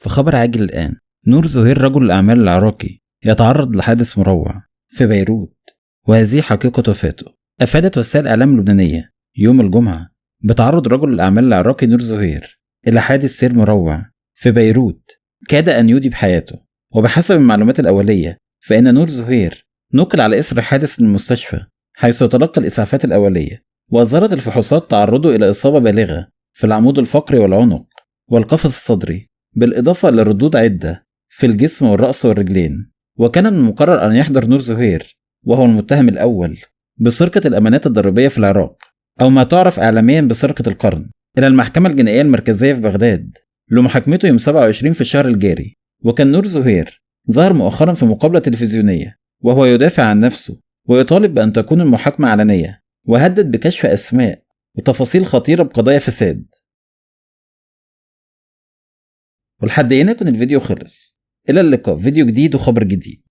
فخبر عاجل الآن: نور زهير رجل الأعمال العراقي يتعرض لحادث مروع في بيروت، وهذه حقيقة وفاته. أفادت وسائل الإعلام اللبنانية يوم الجمعة بتعرض رجل الأعمال العراقي نور زهير إلى حادث سير مروع في بيروت كاد أن يودي بحياته. وبحسب المعلومات الأولية فإن نور زهير نقل على إثر الحادث للمستشفى، حيث تلقى الإسعافات الأولية، وأظهرت الفحوصات تعرضه إلى إصابة بالغة في العمود الفقري والعنق والقفص الصدري، بالإضافة لردود عدة في الجسم والرأس والرجلين. وكان من المقرر أن يحضر نور زهير، وهو المتهم الأول بسرقة الأمانات الضريبية في العراق، أو ما تعرف إعلاميا بسرقة القرن، إلى المحكمة الجنائية المركزية في بغداد لمحاكمته يوم 27 في الشهر الجاري. وكان نور زهير ظهر مؤخرا في مقابلة تلفزيونية وهو يدافع عن نفسه ويطالب بأن تكون المحاكمة علنية، وهدد بكشف أسماء وتفاصيل خطيرة بقضايا فساد. ولحد هنا يكون الفيديو خلص. إلى اللقاء في فيديو جديد وخبر جديد.